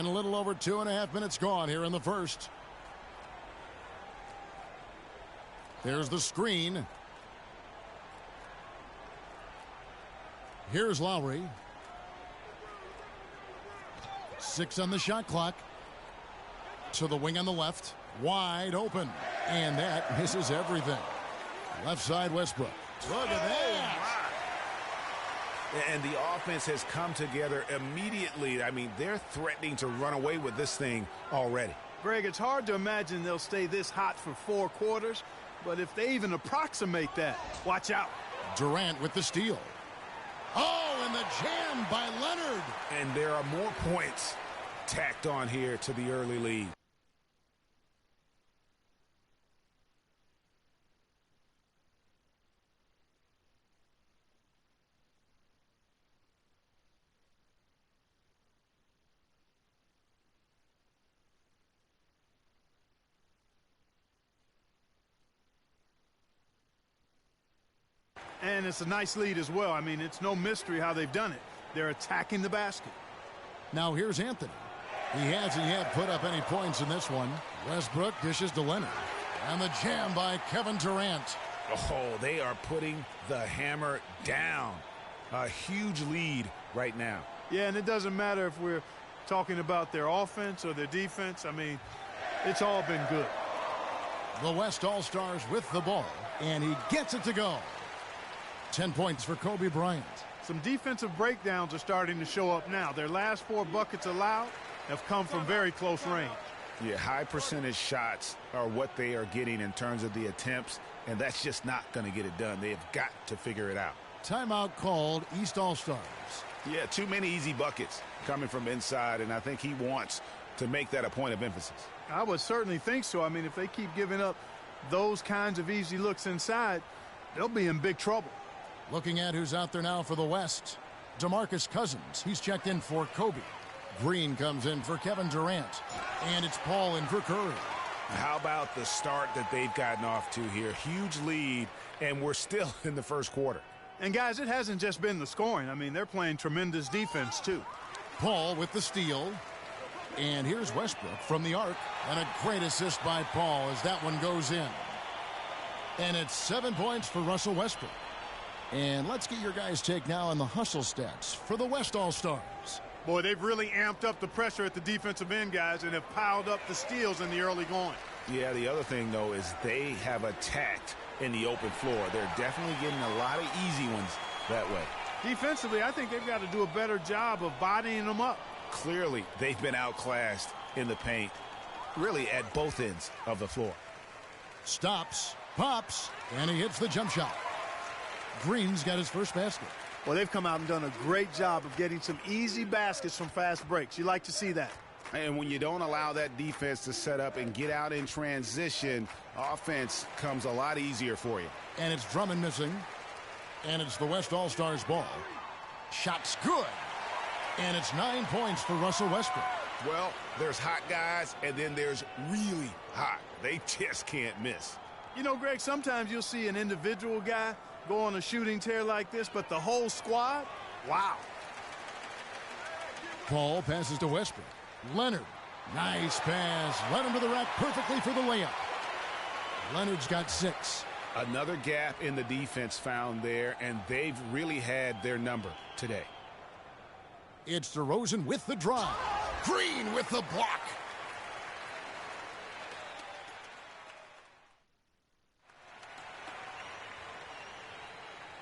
And a little over 2.5 minutes gone here in the first. There's the screen. Here's Lowry. 6 on the shot clock. To the wing on the left. Wide open. And that misses everything. Left side Westbrook. Look at that. And the offense has come together immediately. I mean, they're threatening to run away with this thing already. Greg, it's hard to imagine they'll stay this hot for 4 quarters. But if they even approximate that, watch out. Durant with the steal. Oh, and the jam by Leonard. And there are more points tacked on here to the early lead. And it's a nice lead as well. I mean, it's no mystery how they've done it. They're attacking the basket. Now here's Anthony. He hasn't yet put up any points in this one. Westbrook dishes to Leonard. And the jam by Kevin Durant. Oh, they are putting the hammer down. A huge lead right now. Yeah, and it doesn't matter if we're talking about their offense or their defense. I mean, it's all been good. The West All-Stars with the ball. And he gets it to go. 10 points for Kobe Bryant. Some defensive breakdowns are starting to show up now. Their last 4 buckets allowed have come from very close range. Yeah, high percentage shots are what they are getting in terms of the attempts, and that's just not going to get it done. They have got to figure it out. Timeout called, East All-Stars. Yeah, too many easy buckets coming from inside, and I think he wants to make that a point of emphasis. I would certainly think so. I mean, if they keep giving up those kinds of easy looks inside, they'll be in big trouble. Looking at who's out there now for the West. DeMarcus Cousins. He's checked in for Kobe. Green comes in for Kevin Durant. And it's Paul in for Curry. How about the start that they've gotten off to here? Huge lead, and we're still in the first quarter. And, guys, it hasn't just been the scoring. I mean, they're playing tremendous defense, too. Paul with the steal. And here's Westbrook from the arc. And a great assist by Paul as that one goes in. And it's 7 points for Russell Westbrook. And let's get your guys' take now on the hustle stats for the West All-Stars. Boy, they've really amped up the pressure at the defensive end, guys, and have piled up the steals in the early going. Yeah, the other thing, though, is they have attacked in the open floor. They're definitely getting a lot of easy ones that way. Defensively, I think they've got to do a better job of bodying them up. Clearly, they've been outclassed in the paint, really at both ends of the floor. Stops, pops, and he hits the jump shot. Green's got his first basket. Well, they've come out and done a great job of getting some easy baskets from fast breaks. You like to see that. And when you don't allow that defense to set up and get out in transition, offense comes a lot easier for you. And it's Drummond missing. And it's the West All-Stars ball. Shot's good. And it's 9 points for Russell Westbrook. Well, there's hot guys, and then there's really hot. They just can't miss. You know, Greg, sometimes you'll see an individual guy go on a shooting tear like this, but the whole squad, wow. Paul passes to Westbrook. Leonard, nice pass. Led him to the rack perfectly for the layup. Leonard's got 6. Another gap in the defense found there, and they've really had their number today. It's DeRozan with the drive. Green with the block.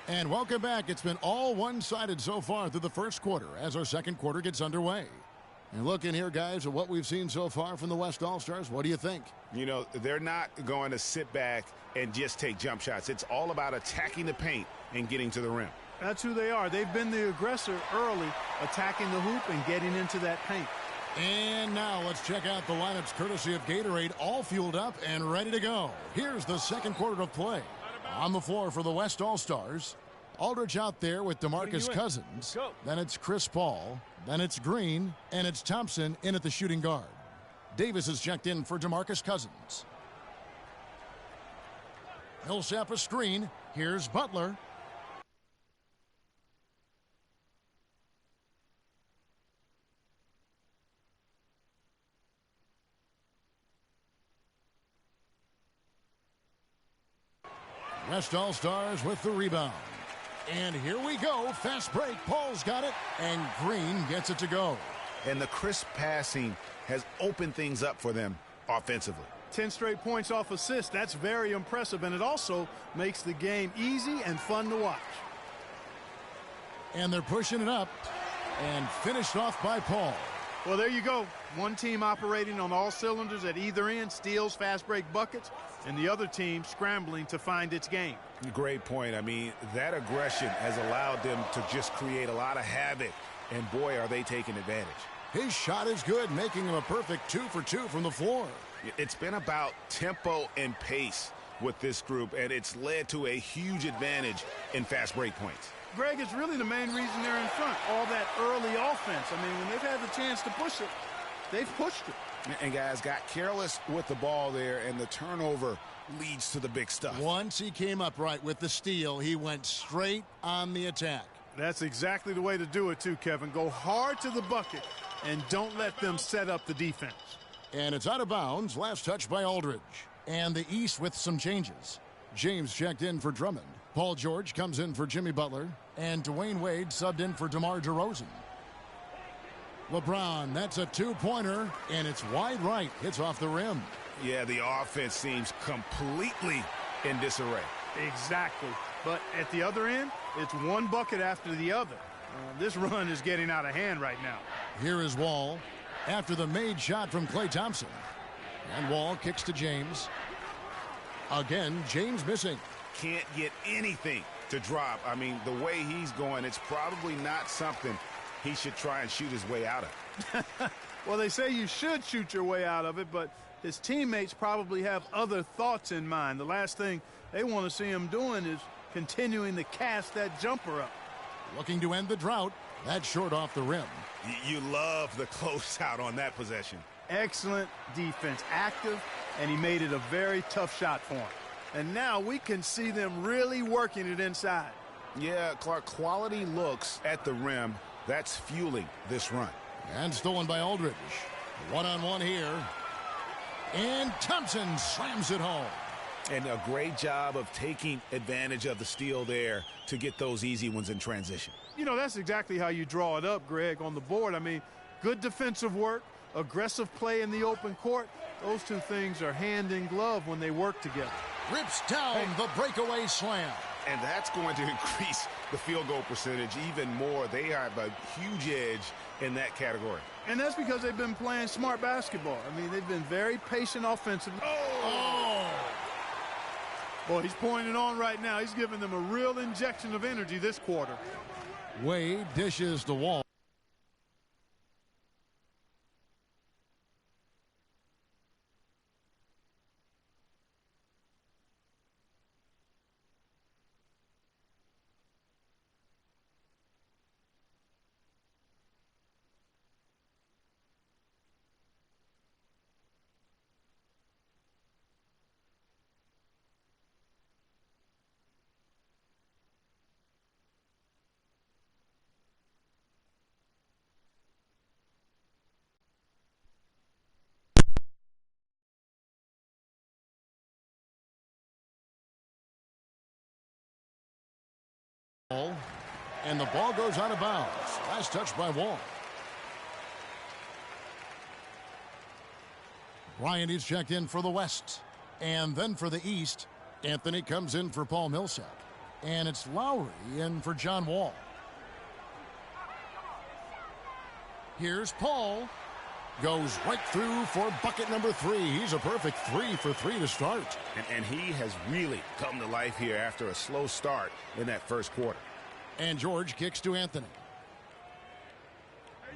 And welcome back. It's been all one-sided so far through the first quarter as our second quarter gets underway. And looking here, guys, at what we've seen so far from the West All-Stars, what do you think? You know, they're not going to sit back and just take jump shots. It's all about attacking the paint and getting to the rim. That's who they are. They've been the aggressor early, attacking the hoop and getting into that paint. And now let's check out the lineups courtesy of Gatorade, all fueled up and ready to go. Here's the second quarter of play. On the floor for the West All-Stars, Aldridge out there with DeMarcus Cousins. Then it's Chris Paul. Then it's Green. And it's Thompson in at the shooting guard. Davis is checked in for DeMarcus Cousins. Millsap a screen. Here's Butler. West All-Stars with the rebound. And here we go. Fast break. Paul's got it. And Green gets it to go. And the crisp passing has opened things up for them offensively. 10 straight points off assists. That's very impressive. And it also makes the game easy and fun to watch. And they're pushing it up. And finished off by Paul. Well, there you go. One team operating on all cylinders at either end, steals, fast break buckets, and the other team scrambling to find its game. Great point. I mean, that aggression has allowed them to just create a lot of havoc, and boy, are they taking advantage. His shot is good, making him a perfect 2 for 2 from the floor. It's been about tempo and pace with this group, and it's led to a huge advantage in fast break points. Greg, it's really the main reason they're in front. All that early offense. I mean, when they've had the chance to push it, they've pushed it. And guys got careless with the ball there, and the turnover leads to the big stuff. Once he came up right with the steal, he went straight on the attack. That's exactly the way to do it, too, Kevin. Go hard to the bucket and don't let them set up the defense. And it's out of bounds. Last touch by Aldridge. And the East with some changes. James checked in for Drummond. Paul George comes in for Jimmy Butler. And Dwayne Wade subbed in for DeMar DeRozan. LeBron, that's a two-pointer, and it's wide right. Hits off the rim. Yeah, the offense seems completely in disarray. Exactly. But at the other end, it's one bucket after the other. This run is getting out of hand right now. Here is Wall after the made shot from Klay Thompson. And Wall kicks to James. Again, James missing. Can't get anything to drop. I mean, the way he's going, it's probably not something he should try and shoot his way out of. Well, they say you should shoot your way out of it, but his teammates probably have other thoughts in mind. The last thing they want to see him doing is continuing to cast that jumper up. Looking to end the drought. That's short off the rim. You love the closeout on that possession. Excellent defense, active, and he made it a very tough shot for him. And now we can see them really working it inside. Yeah, Clark, quality looks at the rim. That's fueling this run. And stolen by Aldridge. One-on-one here. And Thompson slams it home. And a great job of taking advantage of the steal there to get those easy ones in transition. You know, that's exactly how you draw it up, Greg, on the board. I mean, good defensive work, aggressive play in the open court. Those two things are hand in glove when they work together. Rips down the breakaway slam. And that's going to increase the field goal percentage even more. They have a huge edge in that category. And that's because they've been playing smart basketball. I mean, they've been very patient offensively. Oh! Boy, he's pouring it on right now. He's giving them a real injection of energy this quarter. Wade dishes the Wall. And the ball goes out of bounds. Last touch by Wall. Bryant is checked in for the West. And then for the East, Anthony comes in for Paul Millsap. And it's Lowry in for John Wall. Here's Paul. Goes right through for bucket number 3. He's a perfect 3 for 3 to start. And he has really come to life here after a slow start in that first quarter. And George kicks to Anthony.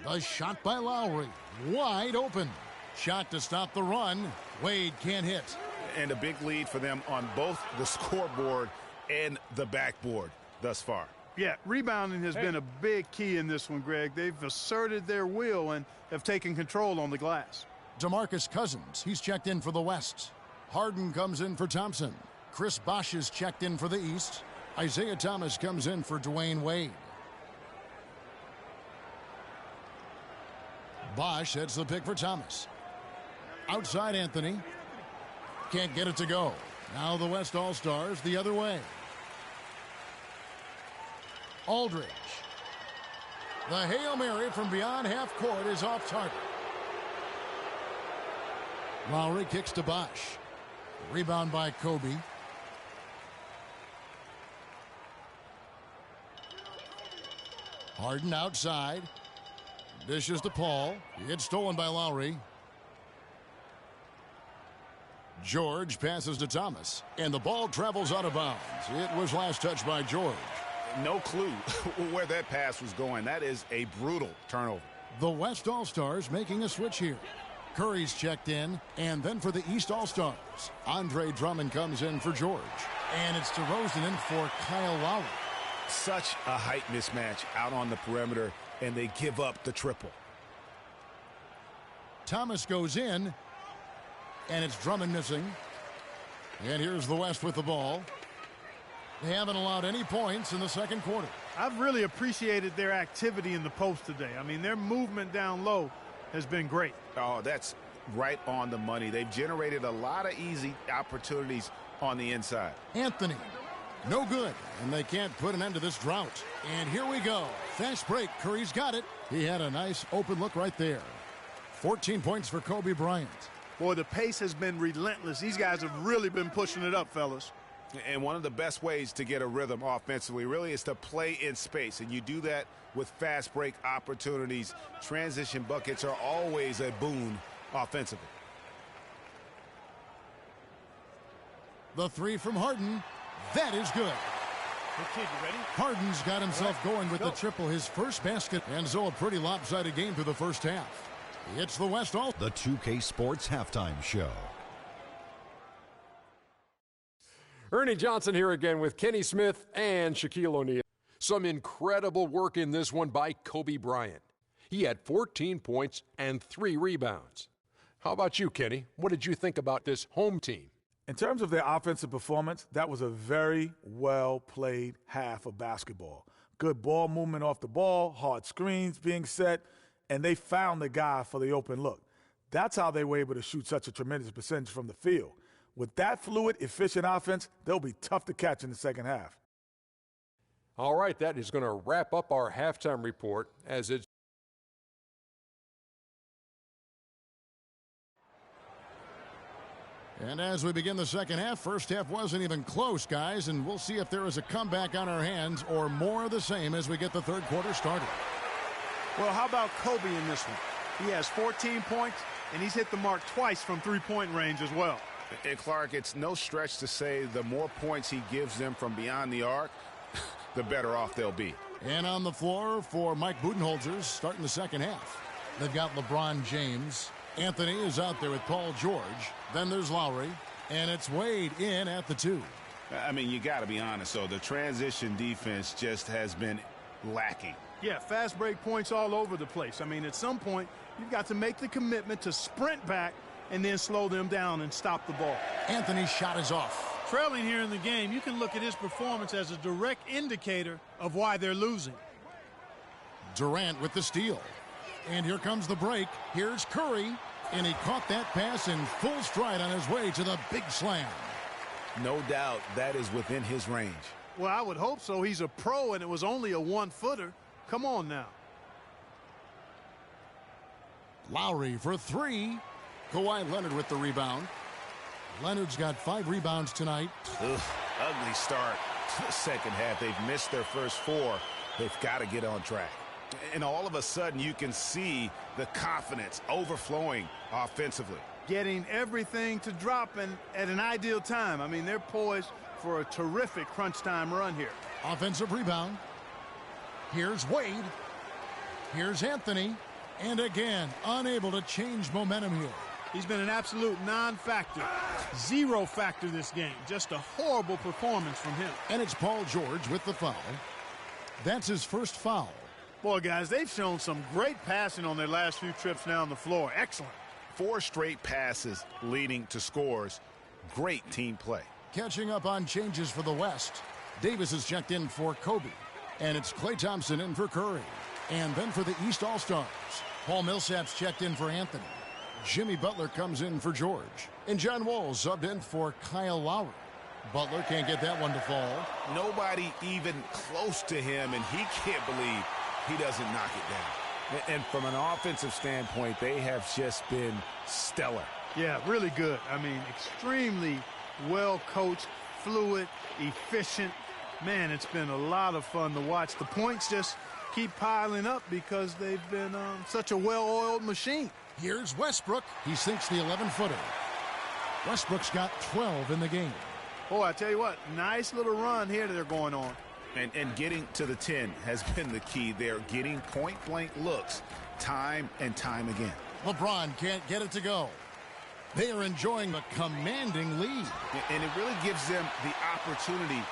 The shot by Lowry. Wide open. Shot to stop the run. Wade can't hit. And a big lead for them on both the scoreboard and the backboard thus far. Yeah, rebounding has been a big key in this one, Greg. They've asserted their will and have taken control on the glass. DeMarcus Cousins, he's checked in for the West. Harden comes in for Thompson. Chris Bosh is checked in for the East. Isaiah Thomas comes in for Dwayne Wade. Bosh hits the pick for Thomas. Outside Anthony. Can't get it to go. Now the West All-Stars the other way. Aldridge. The Hail Mary from beyond half court is off target. Lowry kicks to Bosh. Rebound by Kobe. Harden outside. Dishes to Paul. It's stolen by Lowry. George passes to Thomas. And the ball travels out of bounds. It was last touched by George. No clue where that pass was going. That is a brutal turnover. The West All-Stars making a switch here. Curry's checked in, and then for the East All-Stars, Andre Drummond comes in for George. And it's DeRozan in for Kyle Lowry. Such a height mismatch out on the perimeter, and they give up the triple. Thomas goes in, and it's Drummond missing. And here's the West with the ball. They haven't allowed any points in the second quarter. I've really appreciated their activity in the post today. I mean, their movement down low has been great. Oh, that's right on the money. They've generated a lot of easy opportunities on the inside. Anthony, no good, and they can't put an end to this drought. And here we go. Fast break. Curry's got it. He had a nice open look right there. 14 points for Kobe Bryant. Boy, the pace has been relentless. These guys have really been pushing it up, fellas. And one of the best ways to get a rhythm offensively really is to play in space. And you do that with fast break opportunities. Transition buckets are always a boon offensively. The three from Harden. That is good. Okay, you ready? Harden's got himself going with the triple, his first basket. And so a pretty lopsided game through the first half. It's the West All. The 2K Sports Halftime Show. Ernie Johnson here again with Kenny Smith and Shaquille O'Neal. Some incredible work in this one by Kobe Bryant. He had 14 points and 3 rebounds. How about you, Kenny? What did you think about this home team? In terms of their offensive performance, that was a very well-played half of basketball. Good ball movement off the ball, hard screens being set, and they found the guy for the open look. That's how they were able to shoot such a tremendous percentage from the field. With that fluid, efficient offense, they'll be tough to catch in the second half. All right, that is going to wrap up our halftime report as it's And as we begin the second half, first half wasn't even close, guys, and we'll see if there is a comeback on our hands or more of the same as we get the third quarter started. Well, how about Kobe in this one? He has 14 points, and he's hit the mark twice from three-point range as well. And Clark, it's no stretch to say the more points he gives them from beyond the arc, the better off they'll be. And on the floor for Mike Budenholzer starting the second half. They've got LeBron James. Anthony is out there with Paul George. Then there's Lowry. And it's Wade in at the 2. I mean, you got to be honest, though. The transition defense just has been lacking. Yeah, fast break points all over the place. I mean, at some point, you've got to make the commitment to sprint back and then slow them down and stop the ball. Anthony's shot is off. Trailing here in the game, you can look at his performance as a direct indicator of why they're losing. Durant with the steal. And here comes the break. Here's Curry. And he caught that pass in full stride on his way to the big slam. No doubt that is within his range. Well, I would hope so. He's a pro, and it was only a one-footer. Come on now. Lowry for 3. Kawhi Leonard with the rebound. Leonard's got 5 rebounds tonight. Ugly start to the second half. They've missed their first 4. They've got to get on track. And all of a sudden, you can see the confidence overflowing offensively. Getting everything to drop and at an ideal time. I mean, they're poised for a terrific crunch time run here. Offensive rebound. Here's Wade. Here's Anthony. And again, unable to change momentum here. He's been an absolute non-factor. Zero factor this game. Just a horrible performance from him. And it's Paul George with the foul. That's his first foul. Boy, guys, they've shown some great passing on their last few trips down the floor. Excellent. 4 straight passes leading to scores. Great team play. Catching up on changes for the West. Davis is checked in for Kobe. And it's Klay Thompson in for Curry. And then for the East All-Stars, Paul Millsap's checked in for Anthony. Jimmy Butler comes in for George. And John Wall subbed in for Kyle Lowry. Butler can't get that one to fall. Nobody even close to him, and he can't believe he doesn't knock it down. And from an offensive standpoint, they have just been stellar. Yeah, really good. I mean, extremely well coached, fluid, efficient. Man, it's been a lot of fun to watch. The points just keep piling up because they've been such a well-oiled machine. Here's Westbrook. He sinks the 11-footer. Westbrook's got 12 in the game. Boy, I tell you what, nice little run here that they're going on. And getting to the 10 has been the key. They're getting point-blank looks time and time again. LeBron can't get it to go. They are enjoying a commanding lead. And it really gives them the opportunity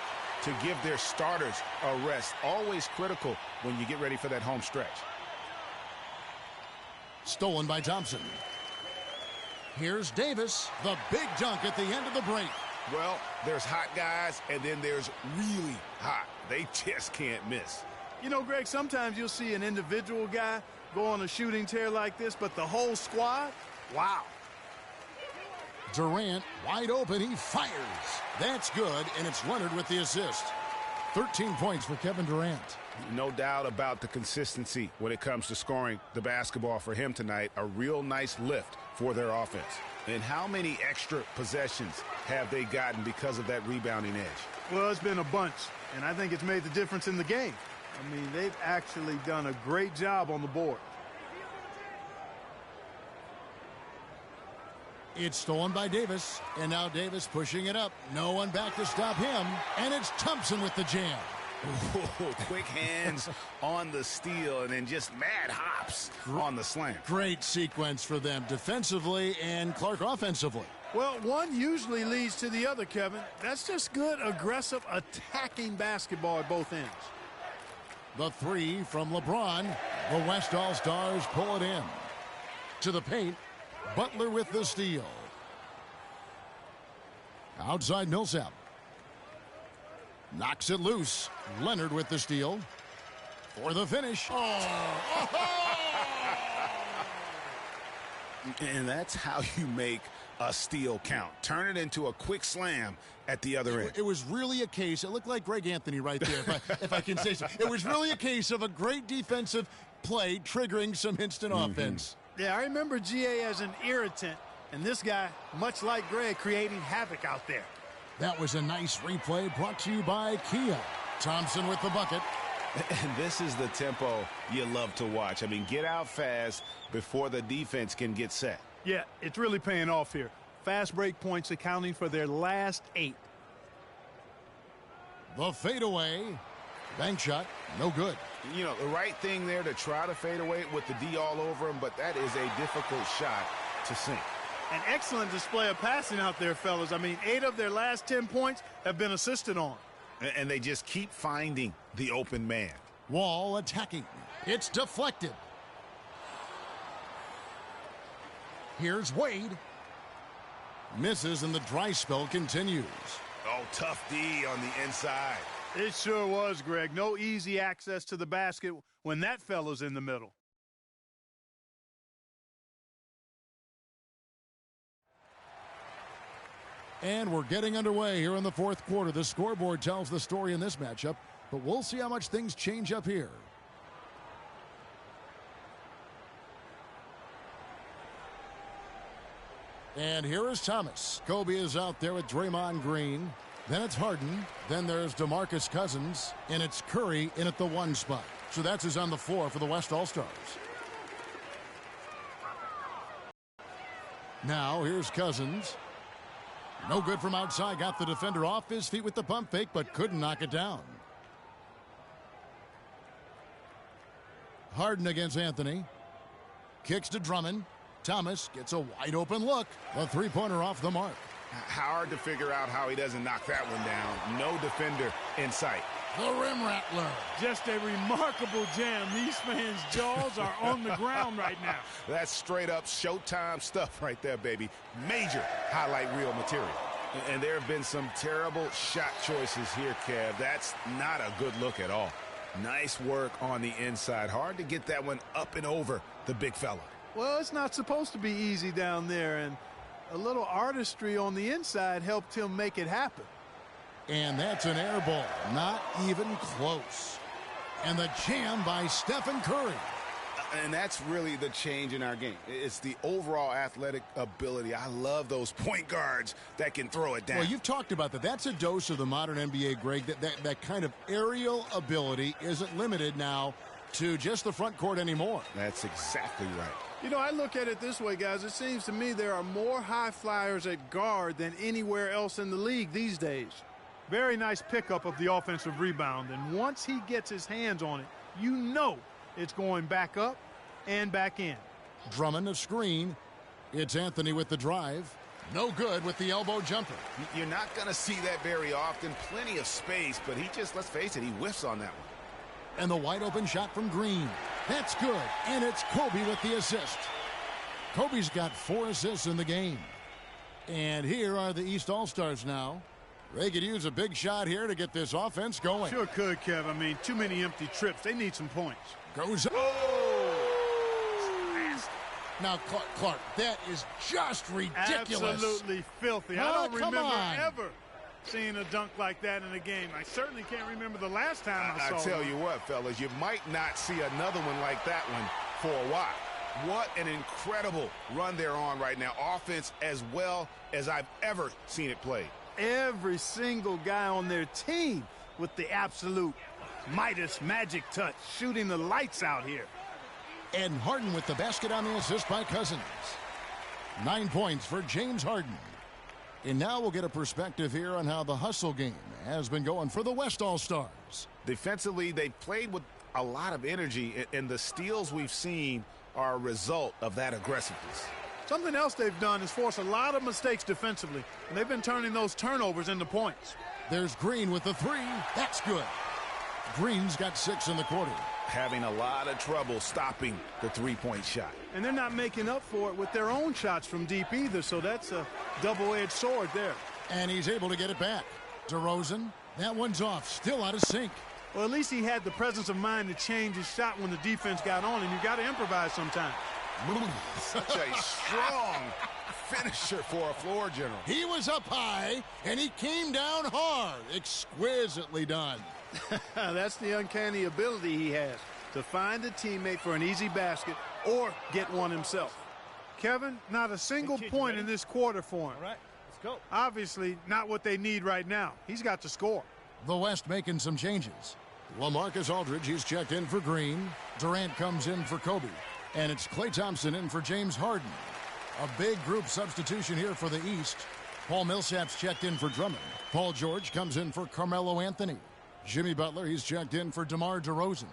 to give their starters a rest. Always critical when you get ready for that home stretch. Stolen by Thompson. Here's Davis. The big dunk at the end of the break. Well, there's hot guys, and then there's really hot. They just can't miss. You know, Greg, sometimes you'll see an individual guy go on a shooting tear like this, but the whole squad, wow. Durant wide open. He fires. That's good, and it's Leonard with the assist. 13 points for Kevin Durant. No doubt about the consistency when it comes to scoring the basketball for him tonight. A real nice lift for their offense. And how many extra possessions have they gotten because of that rebounding edge? Well, it's been a bunch, and I think it's made the difference in the game. I mean, they've actually done a great job on the board. It's stolen by Davis, and now Davis pushing it up. No one back to stop him, and it's Thompson with the jam. Ooh, quick hands on the steal, and then just mad hops on the slam. Great sequence for them defensively and Clark offensively. Well, one usually leads to the other, Kevin. That's just good, aggressive, attacking basketball at both ends. The three from LeBron. The West All-Stars pull it in. To the paint, Butler with the steal. Outside Millsap. Knocks it loose. Leonard with the steal. For the finish. And that's how you make a steal count. Turn it into a quick slam at the other end. It was really a case. It looked like Greg Anthony right there, if I can say so. It was really a case of a great defensive play triggering some instant offense. Yeah, I remember GA as an irritant, and this guy, much like Greg, creating havoc out there. That was a nice replay brought to you by Kia. Thompson with the bucket. And this is the tempo you love to watch. I mean, get out fast before the defense can get set. Yeah, it's really paying off here. Fast break points accounting for their last 8. The fadeaway. Bank shot, no good. You know, the right thing there to try to fade away with the D all over him, but that is a difficult shot to sink. An excellent display of passing out there, fellas. I mean, 8 of their last 10 points have been assisted on. And they just keep finding the open man. Wall attacking. It's deflected. Here's Wade. Misses and the dry spell continues. Oh, tough D on the inside. It sure was, Greg. No easy access to the basket when that fella's in the middle. And we're getting underway here in the fourth quarter. The scoreboard tells the story in this matchup, but we'll see how much things change up here. And here is Thomas. Kobe is out there with Draymond Green. Then it's Harden. Then there's DeMarcus Cousins. And it's Curry in at the 1 spot. So that's who's on the floor for the West All-Stars. Now here's Cousins. No good from outside. Got the defender off his feet with the pump fake, but couldn't knock it down. Harden against Anthony. Kicks to Drummond. Thomas gets a wide open look. The three-pointer off the mark. Hard to figure out how he doesn't knock that one down. No defender in sight. The rim rattler. Just a remarkable jam. These fans' jaws are on the ground right now. That's straight up Showtime stuff right there, baby. Major highlight reel material. And there have been some terrible shot choices here, Kev. That's not a good look at all. Nice work on the inside. Hard to get that one up and over the big fella. Well, it's not supposed to be easy down there, and a little artistry on the inside helped him make it happen. And that's an air ball, not even close. And the jam by Stephen Curry. And that's really the change in our game. It's the overall athletic ability. I love those point guards that can throw it down. Well, you've talked about that. That's a dose of the modern NBA, Greg. That kind of aerial ability isn't limited now to just the front court anymore. That's exactly right. You know, I look at it this way, guys. It seems to me there are more high flyers at guard than anywhere else in the league these days. Very nice pickup of the offensive rebound. And once he gets his hands on it, you know it's going back up and back in. Drummond a screen. It's Anthony with the drive. No good with the elbow jumper. You're not going to see that very often. Plenty of space, but he just, let's face it, he whiffs on that one. And the wide open shot from Green. That's good. And it's Kobe with the assist. Kobe's got 4 assists in the game. And here are the East All-Stars now. They could use a big shot here to get this offense going. Sure could, Kev. I mean, too many empty trips. They need some points. Goes up. Now, Clark, that is just ridiculous. Absolutely filthy. Oh, I don't remember on. ever seeing a dunk like that in a game. I certainly can't remember the last time I saw it. I tell you what, fellas, you might not see another one like that one for a while. What an incredible run they're on right now. Offense as well as I've ever seen it played. Every single guy on their team with the absolute Midas magic touch, shooting the lights out here. And Harden with the basket on the assist by Cousins. 9 points for James Harden. And now we'll get a perspective here on how the hustle game has been going for the West All-Stars. Defensively, they've played with a lot of energy, and the steals we've seen are a result of that aggressiveness. Something else they've done is force a lot of mistakes defensively, and they've been turning those turnovers into points. There's Green with the 3. That's good. Green's got 6 in the quarter. Having a lot of trouble stopping the three-point shot. And they're not making up for it with their own shots from deep either, so that's a double-edged sword there. And he's able to get it back. DeRozan, that one's off, still out of sync. Well, at least he had the presence of mind to change his shot when the defense got on, and you got to improvise sometimes. Such a strong finisher for a floor general. He was up high, and he came down hard. Exquisitely done. That's the uncanny ability he has, to find a teammate for an easy basket or get one himself. Kevin, not a single point in this quarter for him. All right, let's go. Obviously, not what they need right now. He's got to score. The West making some changes. LaMarcus Aldridge, he's checked in for Green. Durant comes in for Kobe. And it's Klay Thompson in for James Harden. A big group substitution here for the East. Paul Millsap's checked in for Drummond. Paul George comes in for Carmelo Anthony. Jimmy Butler, he's checked in for DeMar DeRozan.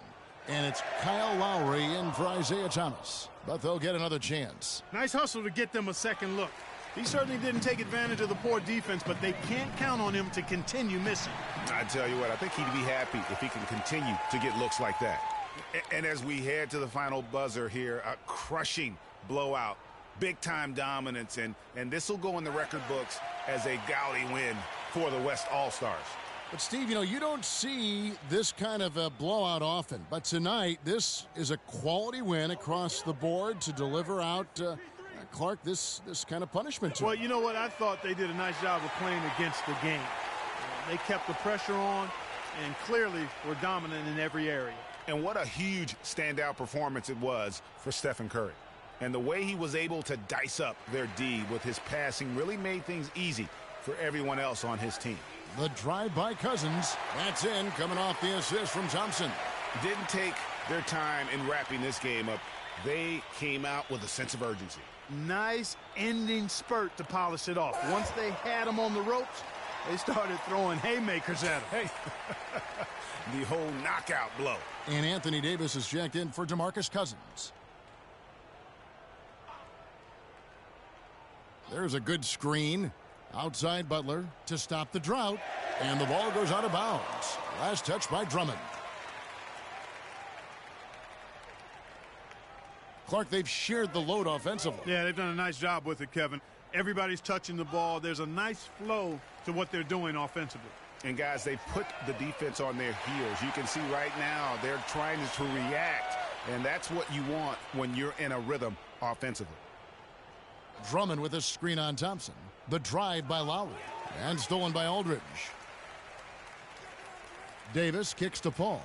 And it's Kyle Lowry in for Isaiah Thomas. But they'll get another chance. Nice hustle to get them a second look. He certainly didn't take advantage of the poor defense, but they can't count on him to continue missing. I tell you what, I think he'd be happy if he can continue to get looks like that. And as we head to the final buzzer here, a crushing blowout, big-time dominance, and this will go in the record books as a gaudy win for the West All-Stars. But, Steve, you know, you don't see this kind of a blowout often. But tonight, this is a quality win across the board to deliver out, Clark, this kind of punishment to Well, him. you know what? I thought they did a nice job of playing against the game. They kept the pressure on and clearly were dominant in every area. And what a huge standout performance it was for Stephen Curry. And the way he was able to dice up their D with his passing really made things easy for everyone else on his team. The drive by Cousins. That's in, coming off the assist from Thompson. Didn't take their time in wrapping this game up. They came out with a sense of urgency. Nice ending spurt to polish it off. Once they had him on the ropes, they started throwing haymakers at him. Hey, the whole knockout blow. And Anthony Davis is checked in for DeMarcus Cousins. There's a good screen. Outside Butler to stop the drought. And the ball goes out of bounds. Last touch by Drummond. Clark, they've shared the load offensively. Yeah, they've done a nice job with it, Kevin. Everybody's touching the ball. There's a nice flow to what they're doing offensively. And, guys, they've put the defense on their heels. You can see right now they're trying to react. And that's what you want when you're in a rhythm offensively. Drummond with a screen on Thompson. The drive by Lowry. And stolen by Aldridge. Davis kicks to Paul.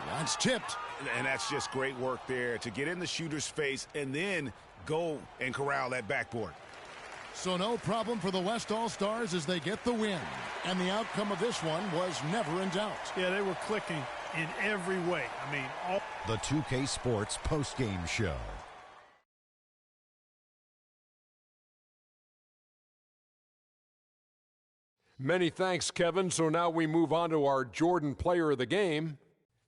That's tipped. And that's just great work there to get in the shooter's face and then go and corral that backboard. So no problem for the West All-Stars as they get the win. And the outcome of this one was never in doubt. Yeah, they were clicking in every way. I mean, all... The 2K Sports postgame show. Many thanks, Kevin. So now we move on to our Jordan player of the game,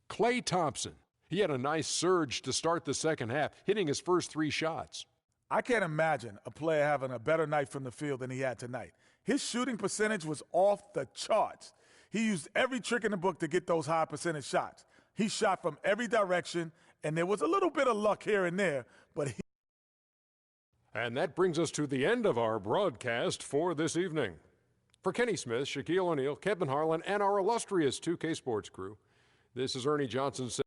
Klay Thompson. He had a nice surge to start the second half, hitting his first 3 shots. I can't imagine a player having a better night from the field than he had tonight. His shooting percentage was off the charts. He used every trick in the book to get those high percentage shots. He shot from every direction, and there was a little bit of luck here and there, but he... And that brings us to the end of our broadcast for this evening. For Kenny Smith, Shaquille O'Neal, Kevin Harlan, and our illustrious 2K Sports crew, this is Ernie Johnson saying